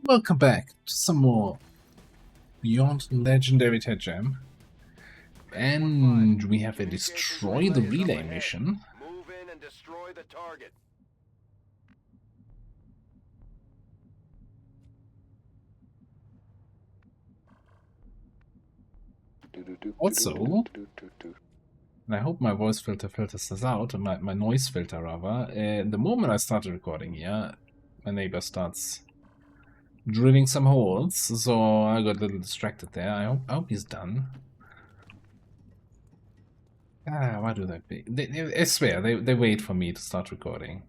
Welcome back to some more Beyond Legendary Ted Jam. And we have a destroy the relay mission. Move in and destroy the target. Also, and I hope my voice filter filters this out, my noise filter rather. The moment I started recording here, my neighbor starts drilling some holes, so I got a little distracted there. I hope he's done. Why do I swear, they wait for me to start recording.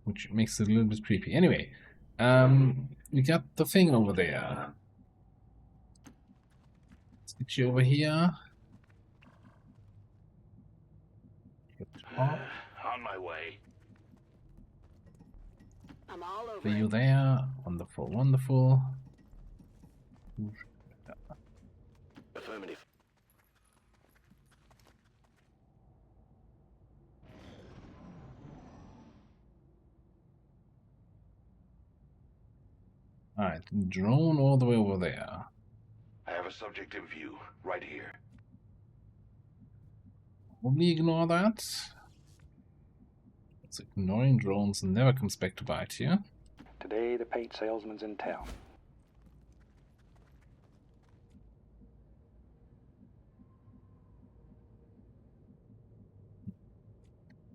Which makes it a little bit creepy. Anyway, we got the thing over there. Let's get you over here. On my way. I'm all over. Are you there? Wonderful, wonderful. Affirmative. Alright, drone all the way over there. I have a subject in view, right here. Probably ignore that. It's ignoring drones and never comes back to bite you. Today the paint salesman's in town.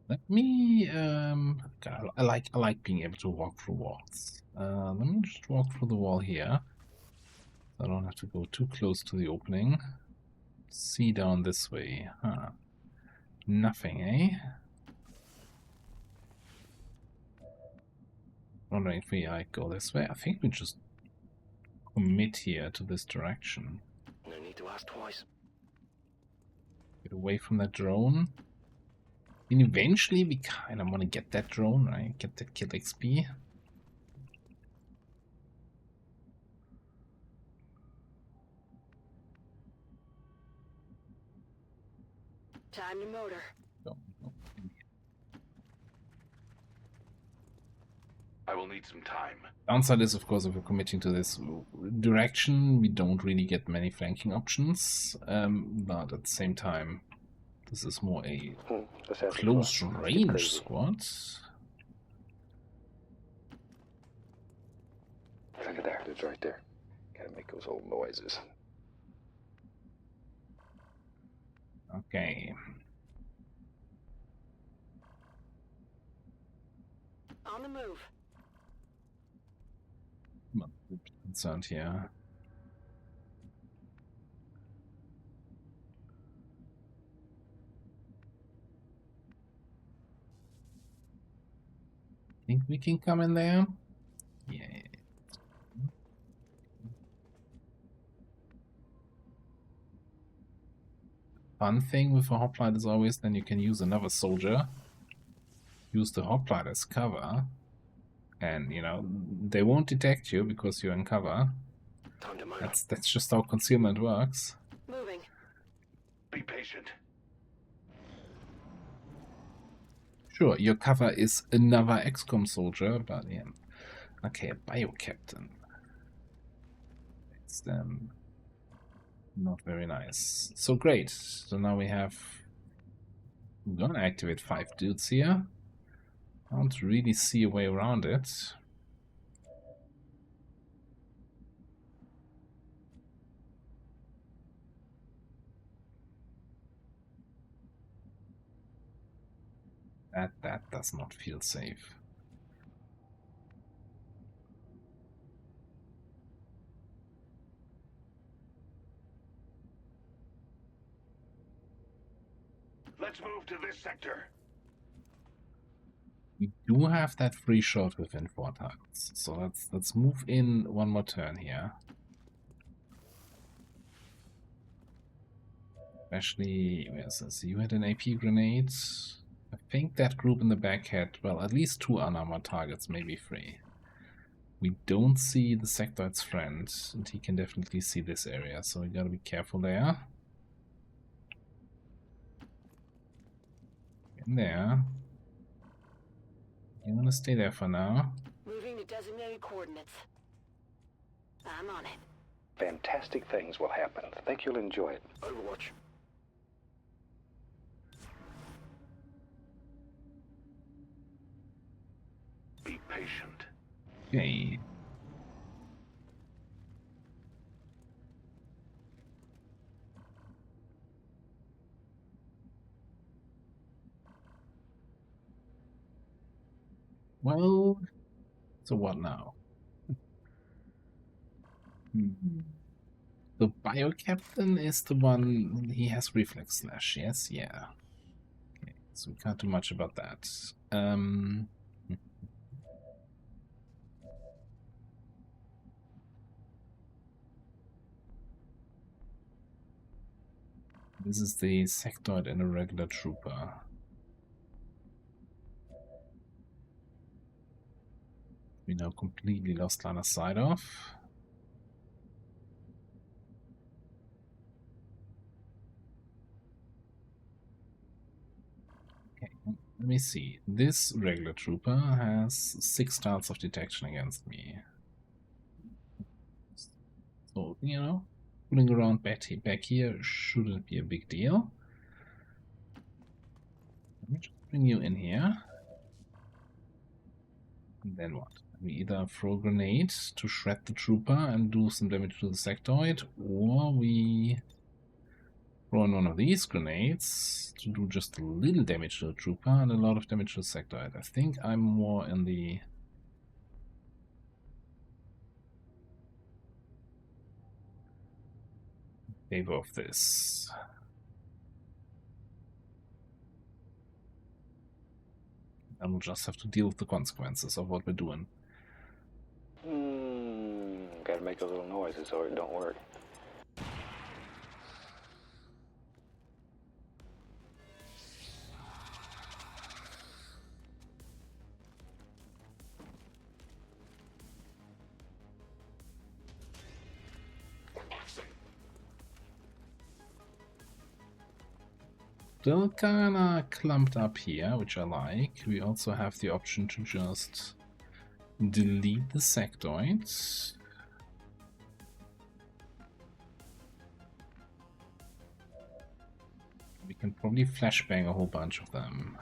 Let me God, I like being able to walk through walls. Let me just walk through the wall here. I don't have to go too close to the opening. See down this way. Huh. Nothing, eh? Wondering if we go this way. I think we just commit here to this direction. No need to ask twice. Get away from that drone. And eventually we kind of want to get that drone, right? Get that kill XP. Time to motor. Go. I will need some time. Downside is, of course, if we're committing to this direction, we don't really get many flanking options. But at the same time, this is more a close range squad. Look at there, it's right there. Gotta make those old noises. Okay. On the move. I'm a bit concerned here. Think we can come in there? Yeah. Fun thing with a hoplite is always then you can use another soldier, use the hoplite as cover, and you know they won't detect you because you're in cover. Time to move. That's just how concealment works. Moving. Be patient. Sure, your cover is another XCOM soldier, but yeah. Okay, a bio captain. It's not very nice. So great. So now we have. We're gonna activate 5 dudes here. I don't really see a way around it. That does not feel safe. Let's move to this sector. We do have that free shot within 4 targets, so let's move in one more turn here. Especially, where's this? You had an AP grenade. I think that group in the back had, well, at least 2 unarmored targets, maybe 3. We don't see the sectoid's friend, and he can definitely see this area, so we gotta be careful there. In there. You want to stay there for now. Moving to designated coordinates. I'm on it. Fantastic things will happen. I think you'll enjoy it. Overwatch. Be patient. Okay. Well, so what now? The bio captain is the one, he has reflex slash, yes, yeah. Okay, so we can't do much about that. This is the sectoid and a regular trooper. We now completely lost line of sight of. Okay, let me see. This regular trooper has 6 starts of detection against me. So, you know, pulling around back here shouldn't be a big deal. Let me just bring you in here. And then what? We either throw a grenade to shred the trooper and do some damage to the sectoid, or we throw in one of these grenades to do just a little damage to the trooper and a lot of damage to the sectoid. I think I'm more in the favor of this. And we'll just have to deal with the consequences of what we're doing. Gotta make a little noises or it don't work. Still kinda clumped up here, which I like. We also have the option to just delete the sectoids. We can probably flashbang a whole bunch of them.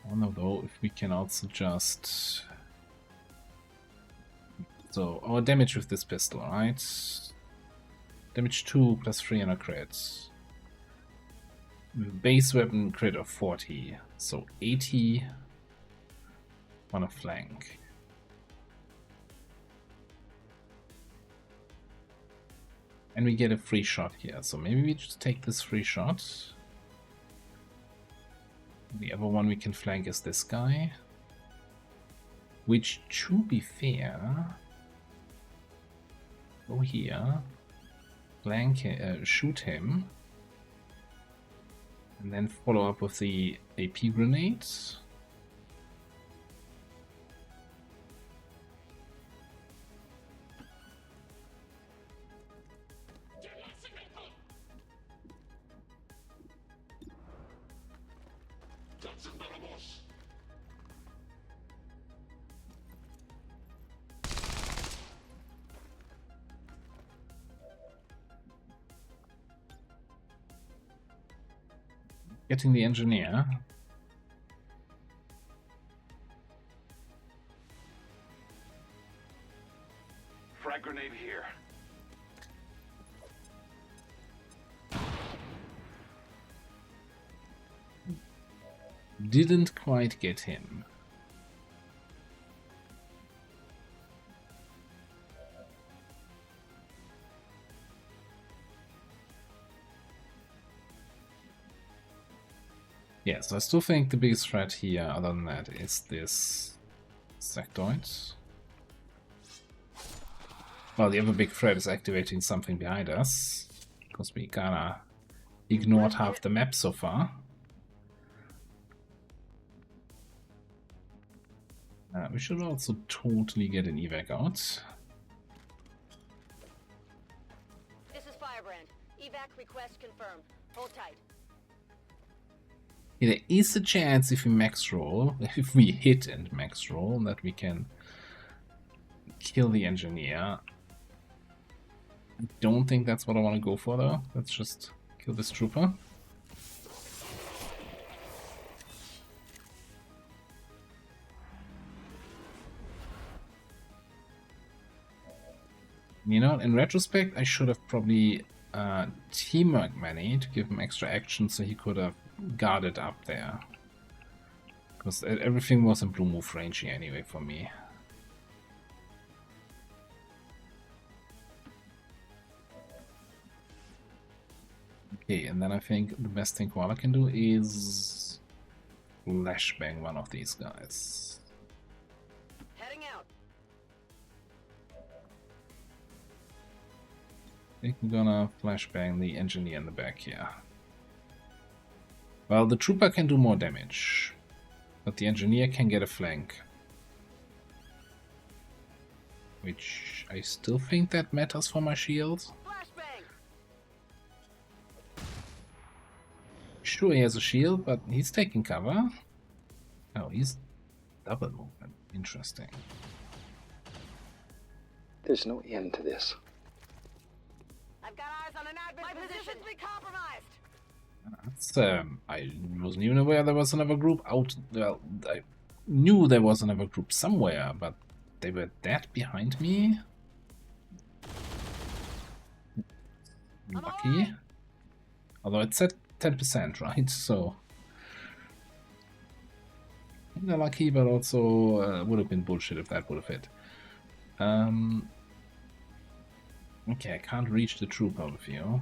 I don't know though if we can also just... So, our damage with this pistol, right? Damage 2 plus 3 on a crit. Base weapon crit of 40, so 80 on a flank. And we get a free shot here, so maybe we just take this free shot. The other one we can flank is this guy. Which, to be fair, go here, flank, shoot him, and then follow up with the AP grenades. Getting the engineer. Frag grenade here. Didn't quite get him. Yes, I still think the biggest threat here, other than that, is this sectoid. Well, the other big threat is activating something behind us, because we kinda ignored half the map so far. We should also totally get an evac out. This is Firebrand. Evac request confirmed. Hold tight. Yeah, there is a chance if we max roll, if we hit and max roll, that we can kill the engineer. I don't think that's what I want to go for though. Let's just kill this trooper. You know, in retrospect, I should have probably teamwork Manny to give him extra action so he could have guarded up there. Because everything was in blue move range here anyway for me. Okay, and then I think the best thing Koala can do is flashbang one of these guys. Heading out. I think I'm gonna flashbang the engineer in the back here. Well, the trooper can do more damage, but the engineer can get a flank. Which I still think that matters for my shield. Flashbang. Sure, he has a shield, but he's taking cover. Oh, he's double movement. Interesting. There's no end to this. I've got eyes on an admin. My position's been compromised. That's, I wasn't even aware there was another group out. Well, I knew there was another group somewhere, but they were that behind me. Lucky. Although it said 10%, right? So kinda lucky, but also would have been bullshit if that would have hit. Okay, I can't reach the troop overview.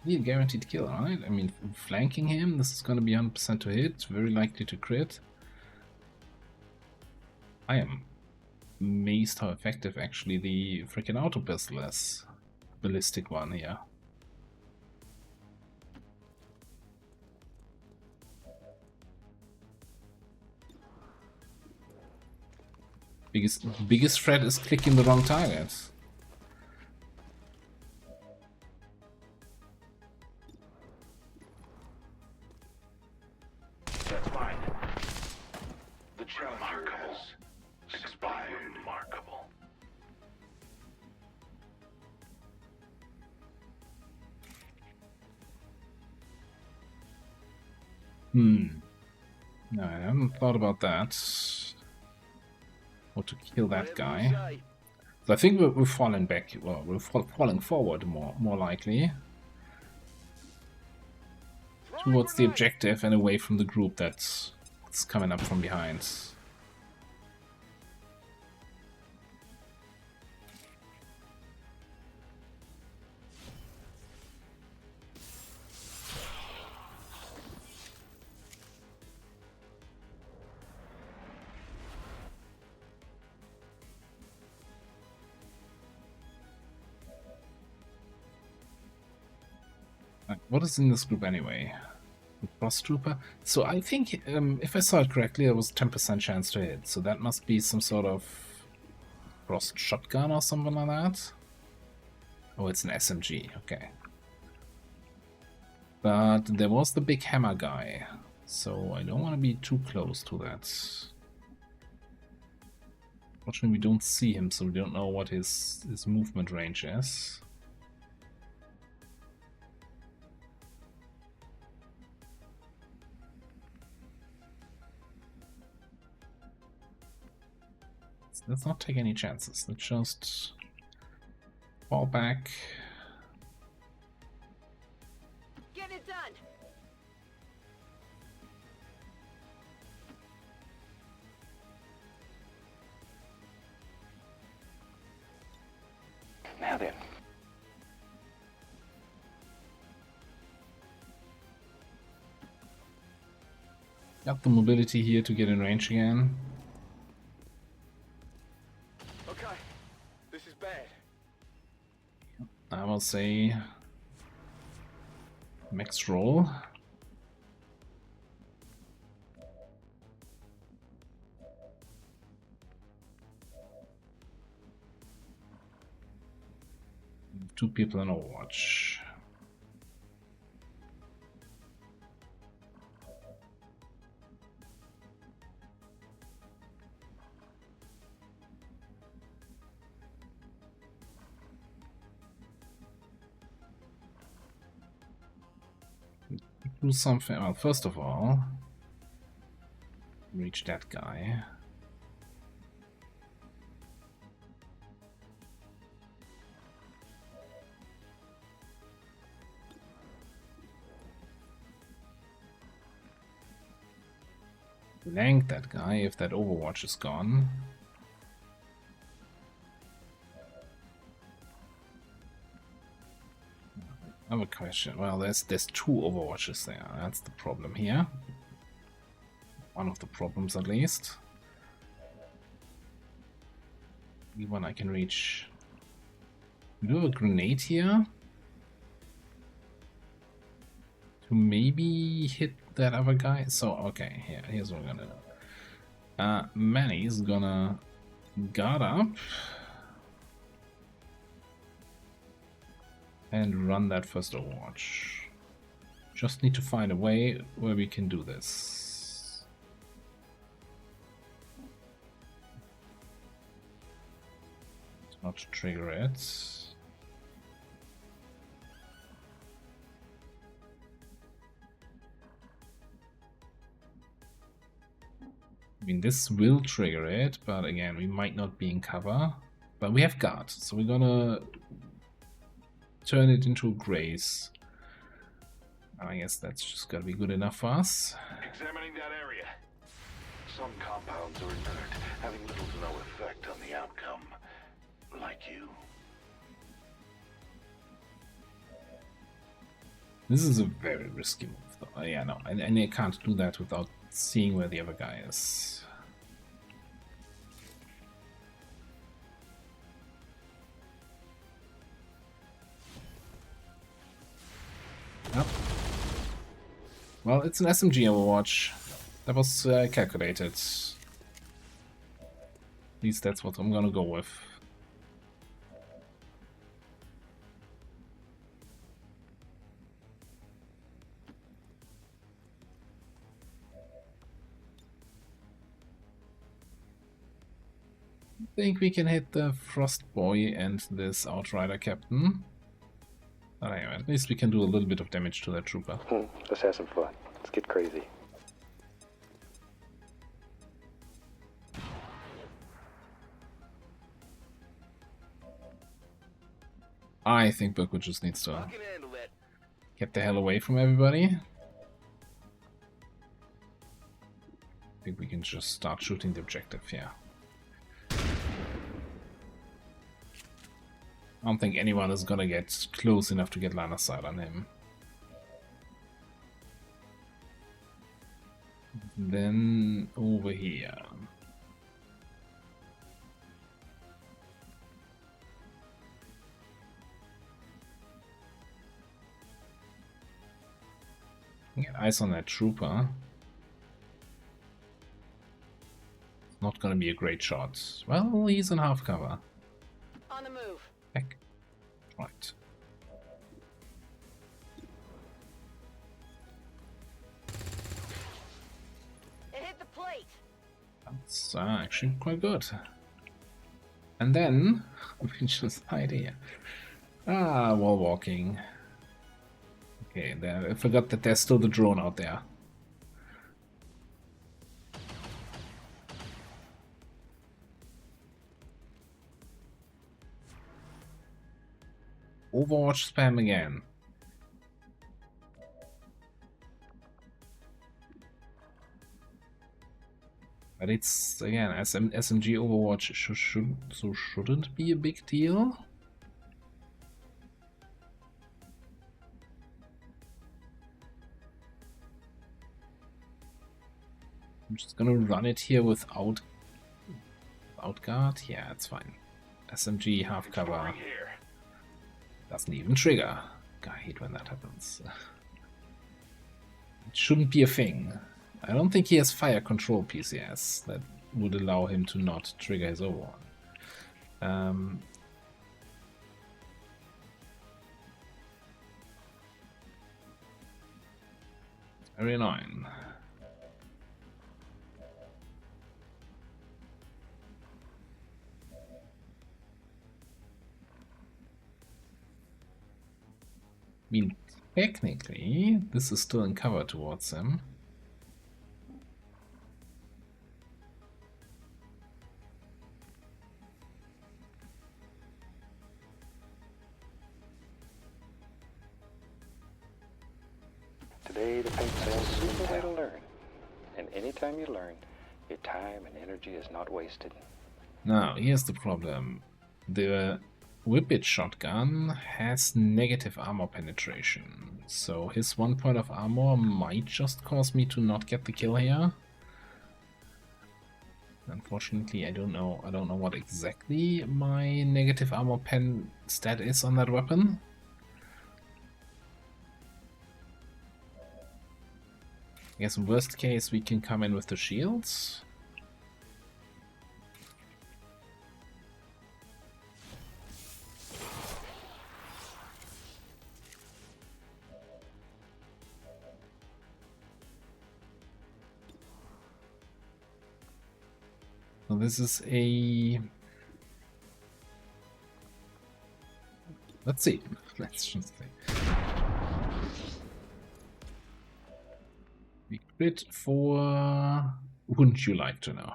A guaranteed kill, right? I mean, flanking him, this is going to be 100% to hit, very likely to crit. I am amazed how effective actually the freaking auto pistol is. Ballistic one here. Biggest threat is clicking the wrong target. That's mine. The Challenger has expired. Remarkable. No, I haven't thought about that. Or to kill that guy. So I think we're falling back. Well, we're falling forward more likely towards the objective and away from the group that's coming up from behind. What is in this group anyway? The Frost Trooper? So I think, if I saw it correctly, there was 10% chance to hit. So that must be some sort of Frost Shotgun or something like that. Oh, it's an SMG, okay. But there was the big hammer guy. So I don't want to be too close to that. Fortunately, we don't see him, so we don't know what his movement range is. Let's not take any chances. Let's just fall back. Get it done. Now then. Got the mobility here to get in range again. Okay. This is bad. I will say max roll. Two people in Overwatch. Do something. Well, first of all, reach that guy. Blank that guy if that Overwatch is gone. I have a question. Well, there's two Overwatches there. That's the problem here. One of the problems, at least. The one I can reach. We do have a grenade here to maybe hit that other guy. So okay, here's what we're gonna do. Manny's gonna guard up and run that first Overwatch. Just need to find a way where we can do this. Not trigger it. I mean, this will trigger it, but again, we might not be in cover. But we have guard, so we're gonna turn it into a graze. I guess that's just gotta be good enough for us. Examining that area. Some compounds are inert, having little to no effect on the outcome. Like you. This is a very risky move, though. Yeah, no, and I can't do that without seeing where the other guy is. Yep. Well, it's an SMG Overwatch. That was calculated. At least that's what I'm gonna go with. I think we can hit the Frost Boy and this Outrider Captain. But anyway, at least we can do a little bit of damage to that trooper. Let's have some fun. Let's get crazy. I think Berkwood just needs to I can handle it. get the hell away from everybody. I think we can just start shooting the objective, yeah. I don't think anyone is gonna get close enough to get line of sight on him. Then over here. Get eyes on that trooper. Not gonna be a great shot. Well, he's in half cover. On the move. Heck. Right. It hit the plate. That's actually quite good. And then we just hide here. Wall walking. Okay, there, I forgot that there's still the drone out there. Overwatch spam again. But it's again SMG Overwatch shouldn't be a big deal. I'm just gonna run it here without guard. Yeah, it's fine. SMG half cover. Storing here. Doesn't even trigger. I hate when that happens. It shouldn't be a thing. I don't think he has fire control PCS that would allow him to not trigger his overrun. Very annoying. I mean, technically, this is still in cover towards him. Today, the paint sales is a super way to learn. And anytime you learn, your time and energy is not wasted. Now, here's the problem. The Whippet shotgun has negative armor penetration, so his 1 point of armor might just cause me to not get the kill here. Unfortunately, I don't know what exactly my negative armor pen stat is on that weapon. I guess in worst case we can come in with the shields. So this is a... Let's see. Let's just see. We crit for... Wouldn't you like to know?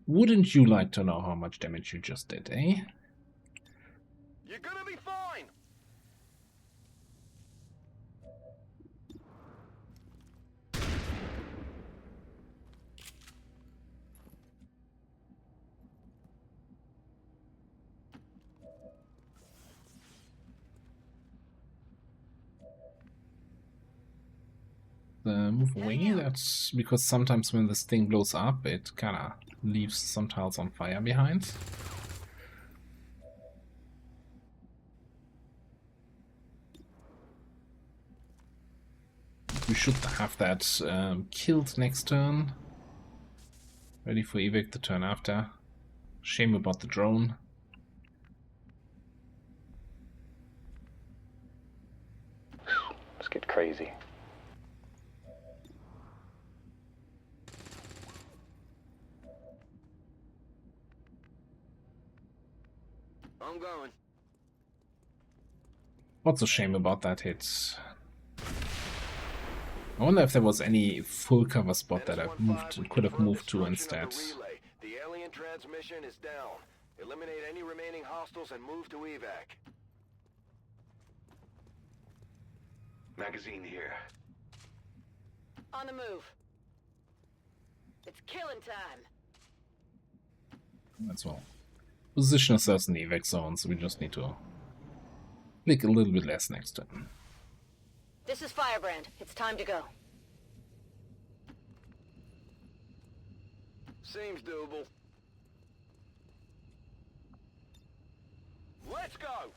Wouldn't you like to know how much damage you just did, eh? You're gonna be fine. Move away. That's because sometimes when this thing blows up, it kinda leaves some tiles on fire behind. We should have that killed next turn. Ready for evac the turn after. Shame about the drone. Let's get crazy. I'm going. What's a shame about that hit? I wonder if there was any full cover spot that I could have moved to instead. The alien transmission is down. Eliminate any remaining hostiles and move to evac. Magazine here. On the move. It's killing time. That's well. Position ourselves in the evac zone, so we just need to click a little bit less next turn. This is Firebrand. It's time to go. Seems doable. Let's go!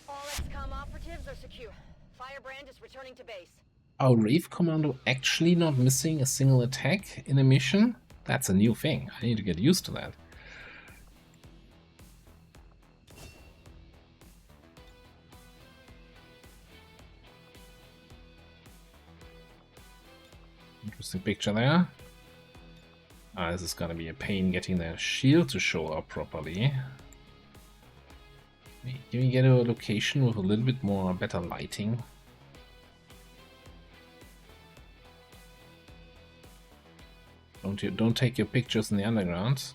All XCOM operatives are secure. Firebrand is returning to base. Our Rave Commando actually not missing a single attack in a mission? That's a new thing. I need to get used to that. Interesting picture there. This is gonna be a pain getting the shield to show up properly. Can we get a location with a little bit more better lighting? Don't take your pictures in the underground.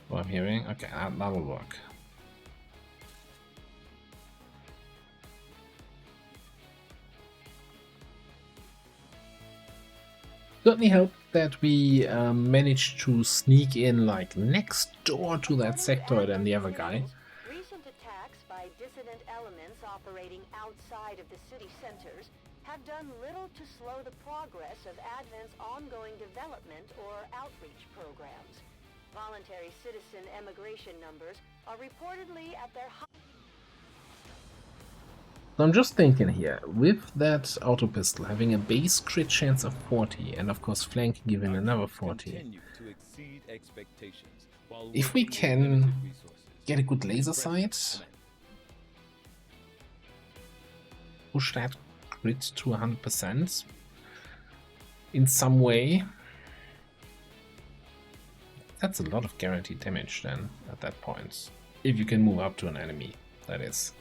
What I'm hearing. Okay, that will work. Certainly helped that we managed to sneak in like next door to that sectoid and the other guy. Recent attacks by dissident elements operating outside of the city centers have done little to slow the progress of Advent's ongoing development or outreach programs. voluntary citizen emigration numbers are reportedly at their high. I'm just thinking here, with that auto pistol having a base crit chance of 40, and of course flank giving another 40, if we can get a good laser sight, push that crit to 100% in some way, that's a lot of guaranteed damage then at that point, if you can move up to an enemy, that is.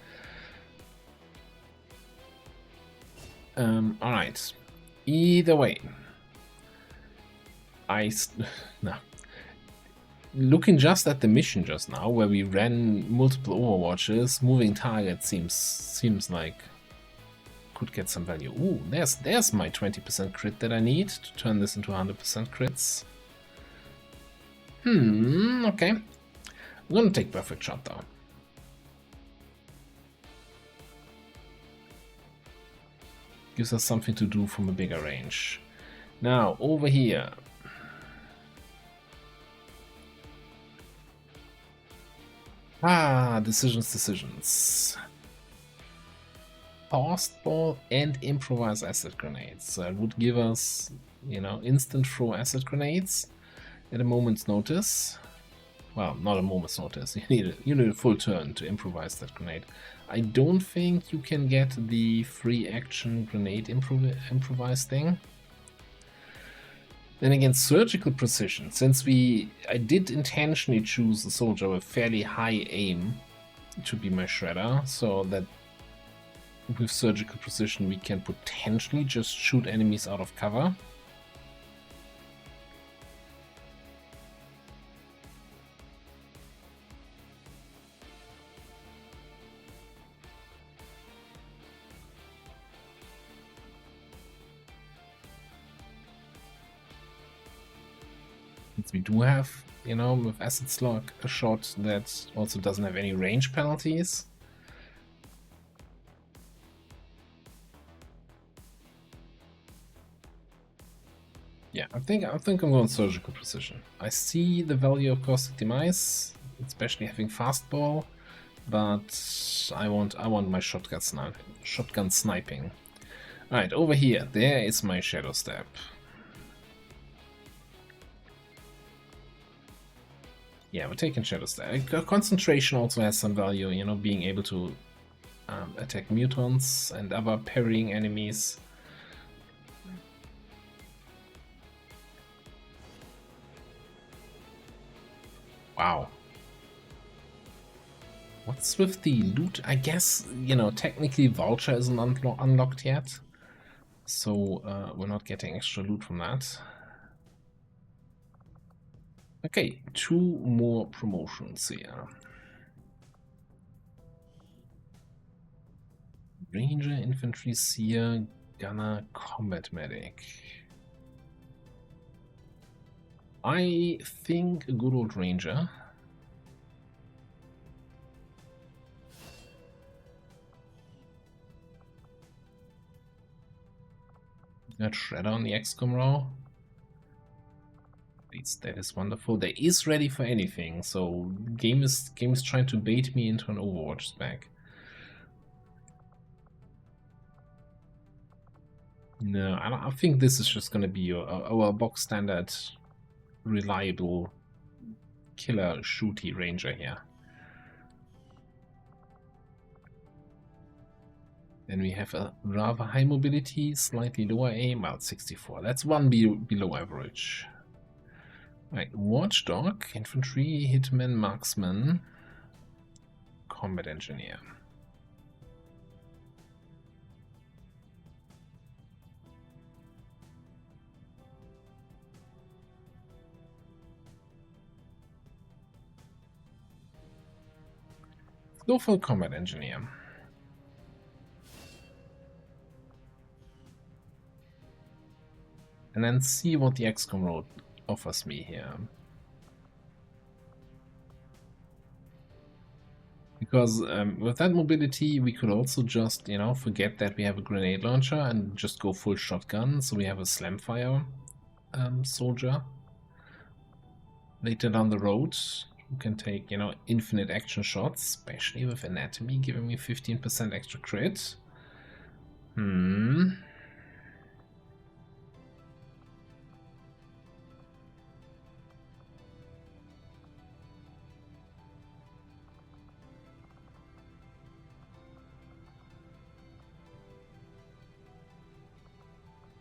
Alright. Either way. No. Looking just at the mission just now, where we ran multiple overwatches, moving targets seems like could get some value. Ooh, there's my 20% crit that I need to turn this into 100% crits. Okay. I'm gonna take perfect shot though. Gives us something to do from a bigger range. Now, over here. Decisions. Fast ball and improvise acid grenades. So it would give us, instant throw acid grenades at a moment's notice. Well, not a moment's notice. You need a full turn to improvise that grenade. I don't think you can get the free action grenade improvise thing. Then again, surgical precision. Since I did intentionally choose a soldier with fairly high aim to be my shredder, so that with surgical precision we can potentially just shoot enemies out of cover. We do have, with Acid Slug, a shot that also doesn't have any range penalties. Yeah, I think I'm going surgical precision. I see the value of caustic demise, especially having fastball, but I want my shotgun sniping. Alright, over here, there is my shadow step. Yeah, we're taking Shadow Step. Concentration also has some value, being able to attack mutants and other parrying enemies. Wow. What's with the loot? I guess, technically Vulture isn't unlocked yet. So we're not getting extra loot from that. Okay, 2 more promotions here. Ranger, Infantry, Seer, Gunner, Combat Medic. I think a good old Ranger. Got Shredder on the XCOM row. That is wonderful. There is ready for anything, so game is trying to bait me into an Overwatch spec. No, I think this is just gonna be our box standard, reliable, killer shooty Ranger here. Then we have a rather high mobility, slightly lower aim, about 64. That's one below average. Right, Watchdog, Infantry, Hitman, Marksman, Combat Engineer. Go for Combat Engineer. And then see what the XCOM road offers me here. Because with that mobility we could also just, forget that we have a grenade launcher and just go full shotgun, so we have a slamfire soldier. later down the road, you can take, you know, infinite action shots, especially with anatomy giving me 15% extra crit.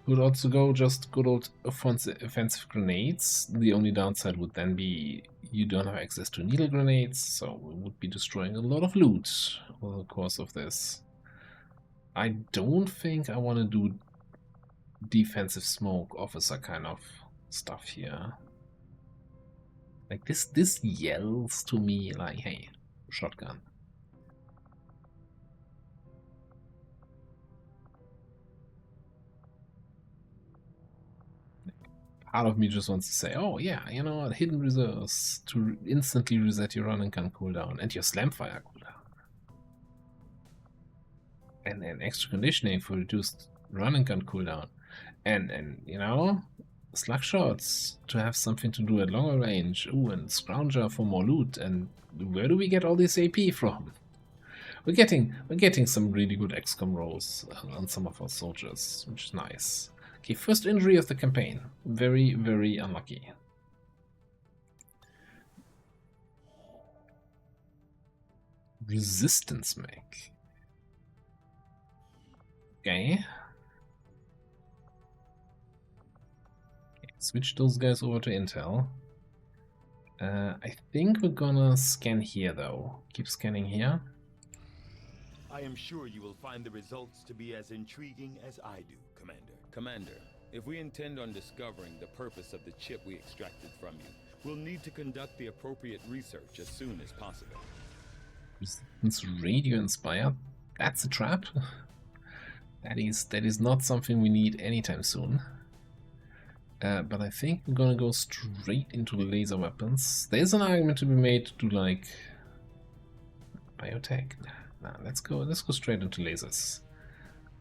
Could also go just good old offensive grenades. The only downside would then be you don't have access to needle grenades, so we would be destroying a lot of loot over the course of this. I don't think I want to do defensive smoke officer kind of stuff here. Like this yells to me like, hey, shotgun. Part of me just wants to say, oh yeah, you know, hidden reserves to instantly reset your run and gun cooldown and your slam fire cooldown. And extra conditioning for reduced run and gun cooldown. And you know, slug shots to have something to do at longer range. Ooh, and scrounger for more loot. And where do we get all this AP from? We're getting some really good XCOM rolls on some of our soldiers, which is nice. Okay, first injury of the campaign. Very, very unlucky. Resistance mech. Okay. Switch those guys over to Intel. I think we're gonna scan here though. Keep scanning here. I am sure you will find the results to be as intriguing as I do, Commander. Commander, if we intend on discovering the purpose of the chip we extracted from you, we'll need to conduct the appropriate research as soon as possible. Resistance radio inspired? That's a trap. That is not something we need anytime soon. But I think we're gonna go straight into the laser weapons. There's an argument to be made to do like biotech. Nah, let's go straight into lasers.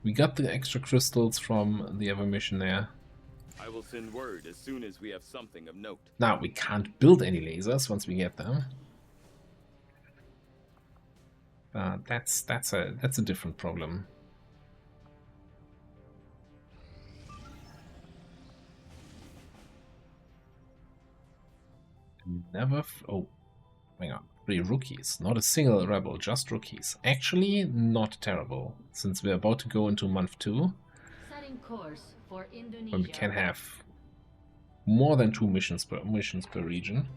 We got the extra crystals from the other mission there. I will send word as soon as we have something of note. Now we can't build any lasers once we get them. That's a different problem. Never. Oh, hang on. 3 rookies, not a single rebel, just rookies. Actually, not terrible, since we're about to go into month 2. Setting course for Indonesia. When we can have more than 2 missions per region.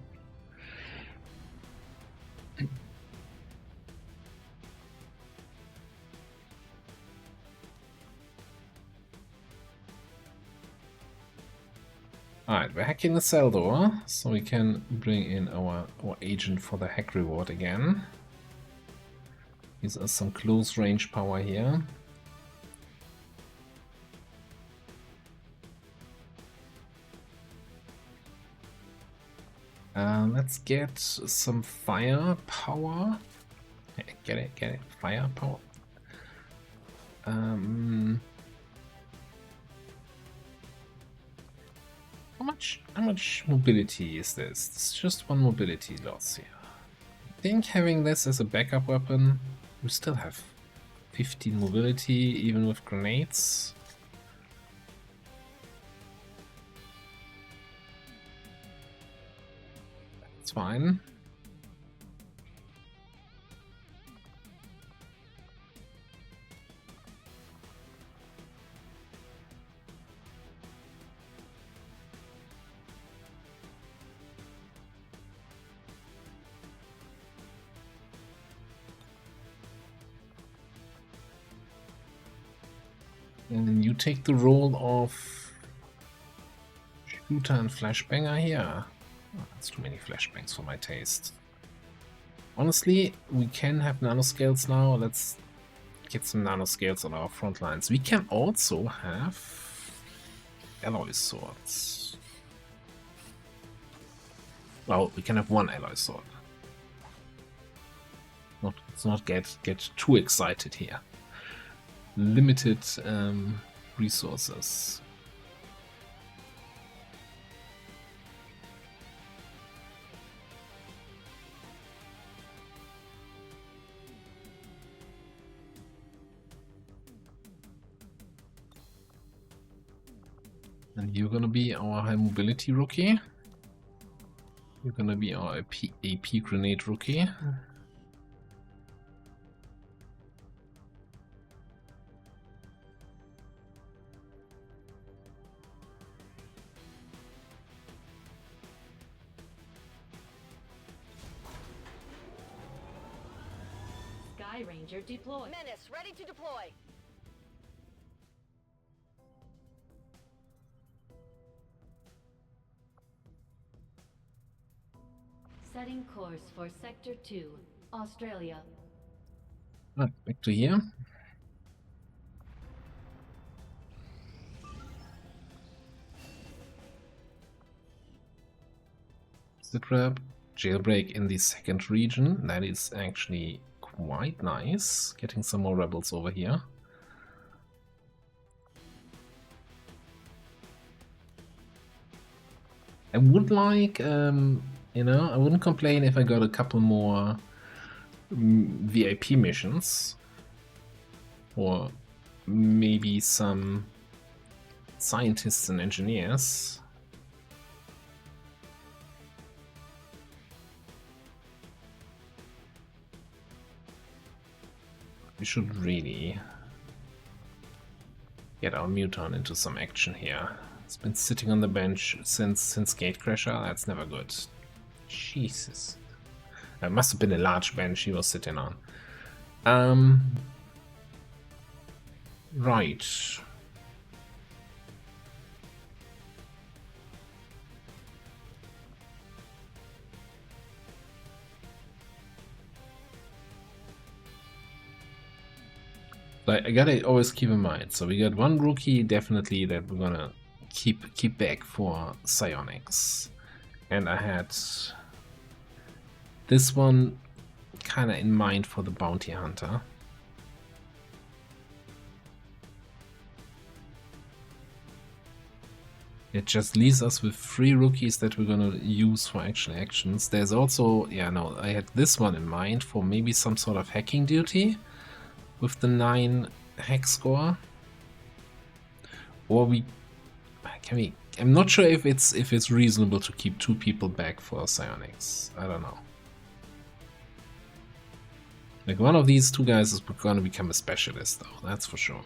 Alright, we're hacking the cell door, so we can bring in our agent for the hack reward again. Gives us some close range power here. Let's get some firepower. Get it, firepower. How much mobility is this? It's just 1 mobility loss here. I think having this as a backup weapon, we still have 15 mobility even with grenades. That's fine. And then you take the role of shooter and flashbanger here. Oh, that's too many flashbangs for my taste. Honestly, we can have nanoscales now. Let's get some nanoscales on our front lines. We can also have alloy swords. Well, we can have 1 alloy sword. Let's not get too excited here. Limited resources. And you're gonna be our high mobility rookie. You're gonna be our AP grenade rookie. Sky Ranger deployed. Menace, ready to deploy. Setting course for Sector 2, Australia. Back to here. Sitrep, jailbreak in the second region. That is actually quite nice. Getting some more rebels over here. I would like, you know, I wouldn't complain if I got a couple more VIP missions. Or maybe some scientists and engineers. We should really get our Muton into some action here. It's been sitting on the bench since Gatecrasher. That's never good. Jesus. It must have been a large bench he was sitting on. Right. I gotta always keep in mind. So we got one rookie definitely that we're gonna keep back for psionics, and I had this one kind of in mind for the bounty hunter. It just leaves us with 3 rookies that we're gonna use for actual actions. There's also, yeah, no, I had this one in mind for maybe some sort of hacking duty with the 9 hack score. Or I'm not sure if it's reasonable to keep 2 people back for psionics. I don't know. Like, one of these 2 guys is gonna become a specialist though, that's for sure.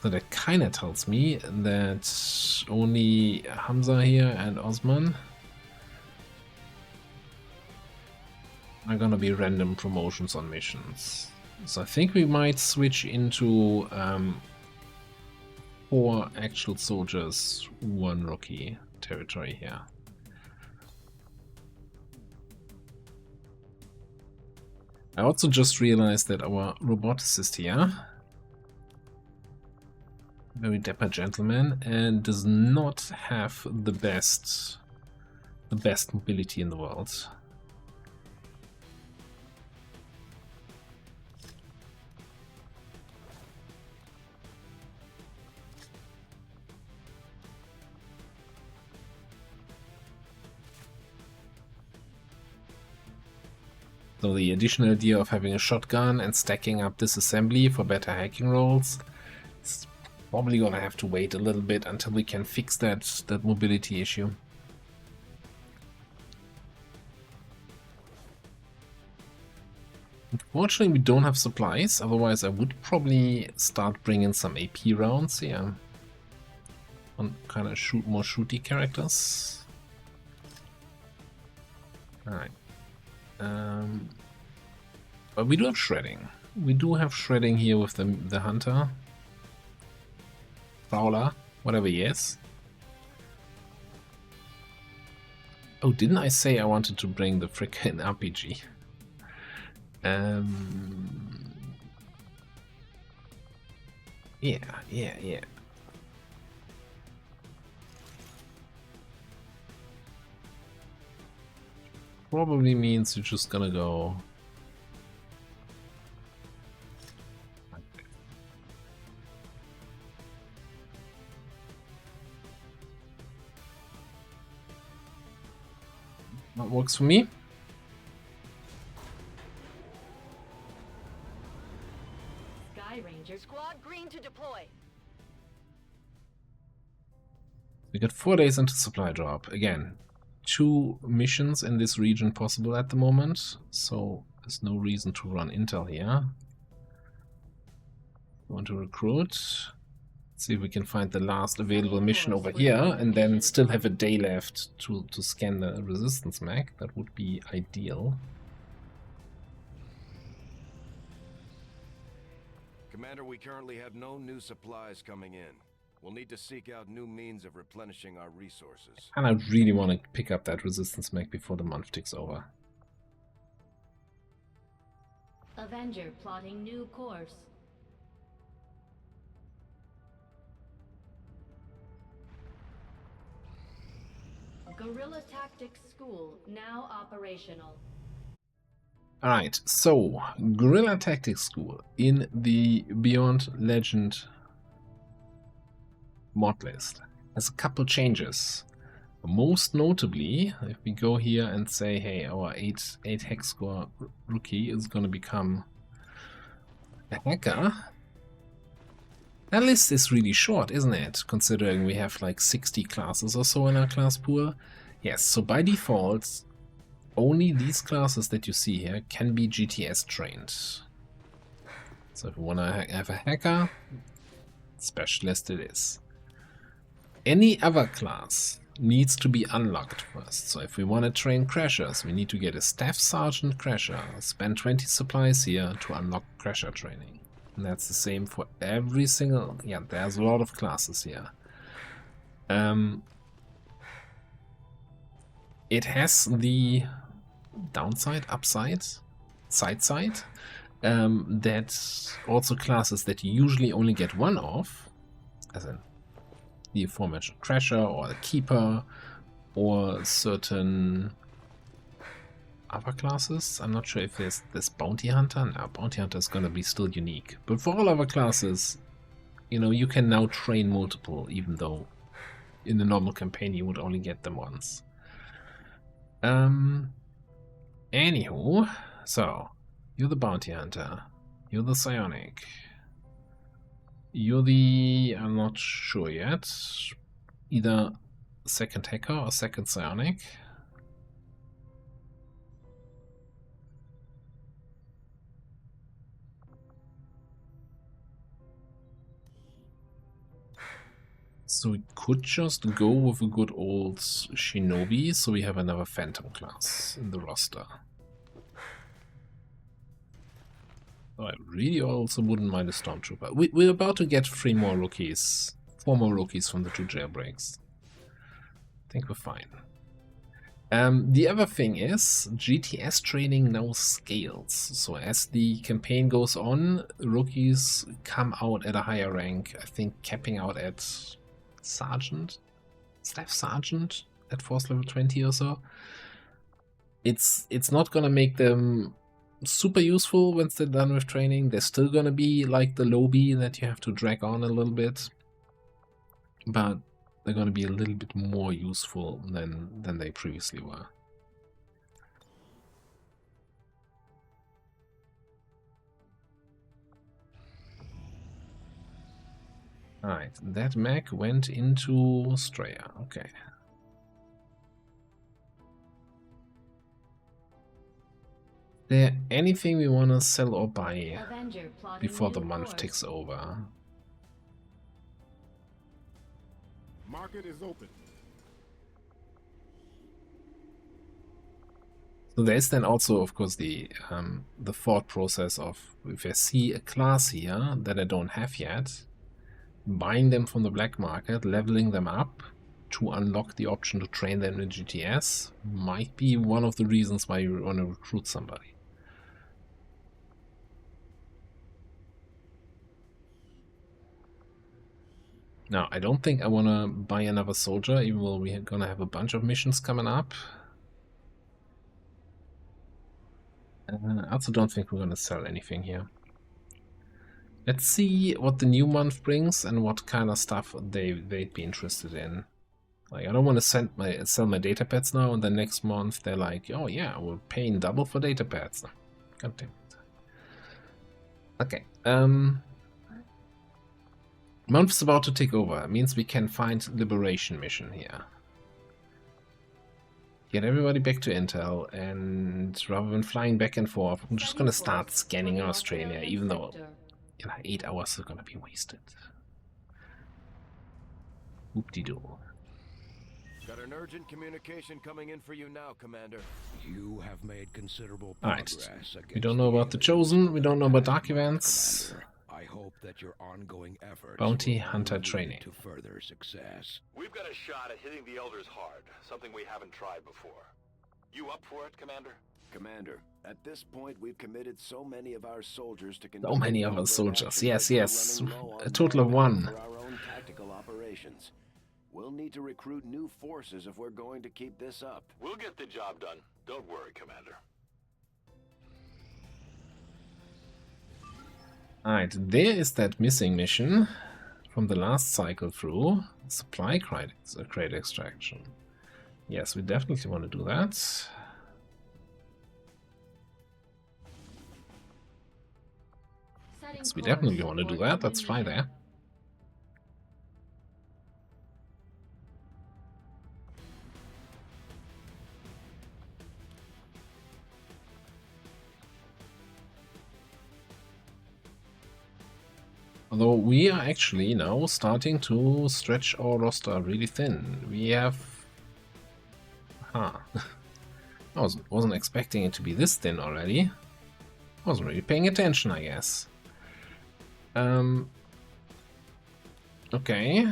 So that kinda tells me that only Hamza here and Osman are gonna be random promotions on missions. So I think we might switch into 4 actual soldiers, 1 rookie territory here. I also just realized that our roboticist here, very dapper gentleman, and does not have the best mobility in the world. So the additional idea of having a shotgun and stacking up disassembly for better hacking rolls is probably gonna have to wait a little bit until we can fix that mobility issue. Unfortunately, we don't have supplies, otherwise I would probably start bringing some AP rounds here. On kind of more shooty characters. Alright. But we do have shredding. We do have shredding here with the hunter. Prowler, whatever he is. Oh, didn't I say I wanted to bring the frickin' RPG? Yeah. Probably means you're just gonna go. That works for me. Sky Ranger squad green to deploy. We got 4 days into supply drop. Again, 2 missions in this region possible at the moment, so there's no reason to run intel here. We want to recruit. See if we can find the last available mission over here, and then still have a day left to scan the resistance map. That would be ideal. Commander, we currently have no new supplies coming in. We'll need to seek out new means of replenishing our resources. And I really want to pick up that resistance mech before the month ticks over. Avenger plotting new course. Guerrilla Tactics School now operational. Alright, so Guerrilla Tactics School in the Beyond Legend mod list has a couple changes. Most notably, if we go here and say, hey, our 8 hex score rookie is going to become a hacker, that list is really short, isn't it? Considering we have like 60 classes or so in our class pool. Yes, so by default, only these classes that you see here can be GTS trained. So if you want to have a hacker, specialist it is. Any other class needs to be unlocked first. So if we want to train crashers, we need to get a staff sergeant crasher, spend 20 supplies here to unlock crasher training. And that's the same for every single... Yeah, there's a lot of classes here. It has the downside, upside, side, that also classes that you usually only get one of, as in the aforementioned crasher or the keeper or certain other classes. I'm not sure if there's this bounty hunter. No, bounty hunter is going to be still unique. But for all other classes, you know, you can now train multiple, even though in the normal campaign you would only get them once. Anywho, so you're the bounty hunter, you're the psionic, you're the, I'm not sure yet, either second hacker or second psionic. So we could just go with a good old shinobi, so we have another phantom class in the roster. I really also wouldn't mind a stormtrooper. We're about to get 4 more rookies from the 2 jailbreaks. I think we're fine. The other thing is, GTS training now scales. So as the campaign goes on, rookies come out at a higher rank, I think capping out at sergeant, staff sergeant at force level 20 or so. It's not gonna make them super useful once they're done with training. They're still gonna be like the lobby that you have to drag on a little bit, but they're gonna be a little bit more useful than they previously were. Alright, that mech went into Straya. Okay. There anything we want to sell or buy before the month ticks over? Market is open. So there's then also, of course, the thought process of, if I see a class here that I don't have yet, buying them from the black market, leveling them up to unlock the option to train them in GTS might be one of the reasons why you want to recruit somebody. Now, I don't think I want to buy another soldier, even though we're going to have a bunch of missions coming up. I also don't think we're going to sell anything here. Let's see what the new month brings and what kind of stuff they'd be interested in. Like, I don't want to sell my data pads now, and then next month they're like, oh yeah, we're paying double for data pads. God damn it. Okay. Month's about to take over. It means we can find liberation mission here. Get everybody back to Intel, and rather than flying back and forth, I'm just gonna start scanning Australia, even though 8 hours are gonna be wasted. Whoop-de-doo. Got an urgent communication coming in for you now, Commander. You have made considerable Alright. progress. We don't know about the Chosen, we don't know about Dark Events. Commander, I hope that your ongoing efforts Bounty will Hunter lead training. to further success. We've got a shot at hitting the Elders hard, something we haven't tried before. You up for it, Commander? Commander, at this point we've committed so many of our soldiers to So many of our covert soldiers. actions Yes, that we're yes. running low on A total of manpower 1. for our own tactical operations. We'll need to recruit new forces if we're going to keep this up. We'll get the job done. Don't worry, Commander. Alright, there is that missing mission from the last cycle through. Supply crate extraction. Yes, we definitely want to do that. Yes, we definitely want to do that. Let's try there. Although we are actually now starting to stretch our roster really thin. We have... Huh. I wasn't expecting it to be this thin already. I wasn't really paying attention, I guess. Okay.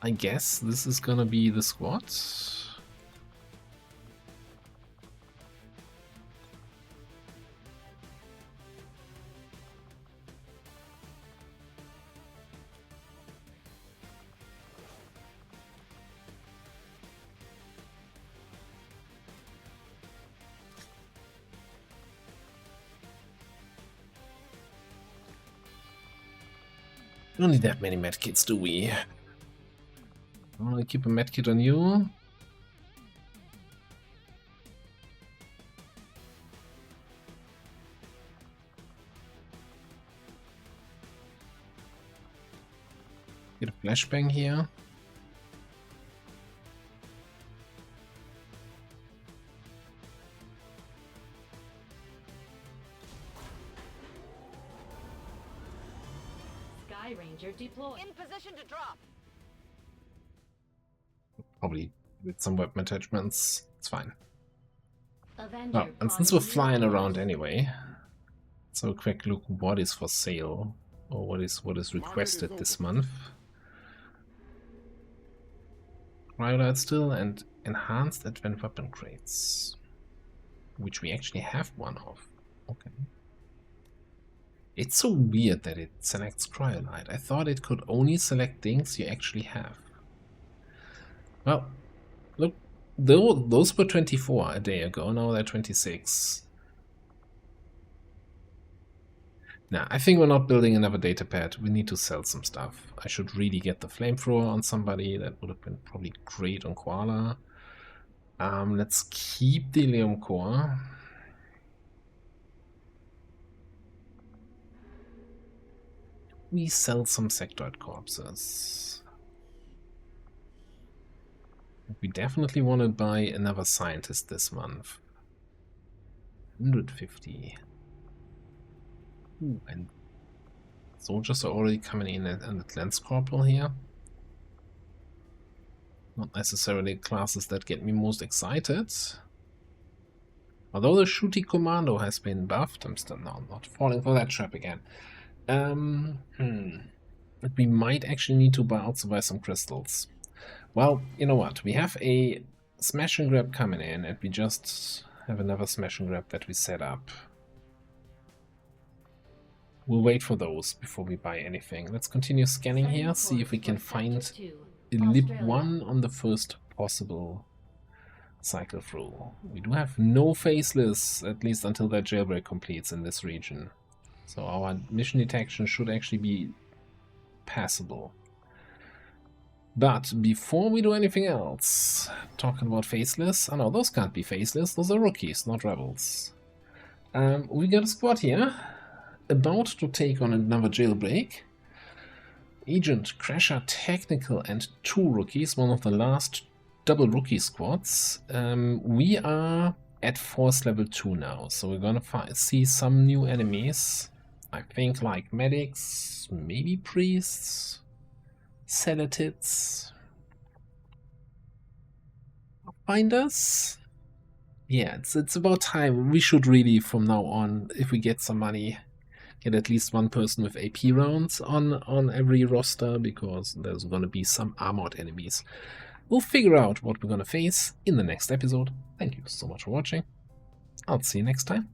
I guess this is gonna be the squad. Don't need that many medkits, do we? I want to keep a medkit on you. Get a flashbang here. Ranger deployed. In position to drop. Probably with some weapon attachments. It's fine. Avenger Oh, and since we're flying around anyway, so a quick look what is for sale or what is requested this month. Cryolite still and enhanced advanced weapon crates, which we actually have one of. Okay. It's so weird that it selects Cryolite. I thought it could only select things you actually have. Well, look, those were 24 a day ago, now they're 26. Now, I think we're not building another data pad. We need to sell some stuff. I should really get the flamethrower on somebody. That would have been probably great on Koala. Let's keep the Helium Core. We sell some sectoid corpses. We definitely want to buy another scientist this month. 150. Ooh, and soldiers are already coming in at Lance Corporal here. Not necessarily classes that get me most excited. Although the Shooty Commando has been buffed, I'm still not falling for that trap again. But we might actually need to also buy some crystals. Well, you know what? We have a smash and grab coming in, and we just have another smash and grab that we set up. We'll wait for those before we buy anything. Let's continue scanning here, see if we can find a lib 1 on the first possible cycle through. We do have no faceless, at least until that jailbreak completes in this region. So our mission detection should actually be passable. But before we do anything else, talking about faceless, oh no, those can't be faceless, those are rookies, not rebels. We got a squad here, about to take on another jailbreak. Agent, Crasher, Technical, and 2 rookies, one of the last double rookie squads. We are at Force level 2 now, so we're gonna see some new enemies. I think like medics, maybe priests, sedatives, finders. Yeah, it's about time. We should really, from now on, if we get some money, get at least one person with AP rounds on every roster, because there's gonna be some armored enemies. We'll figure out what we're gonna face in the next episode. Thank you so much for watching. I'll see you next time.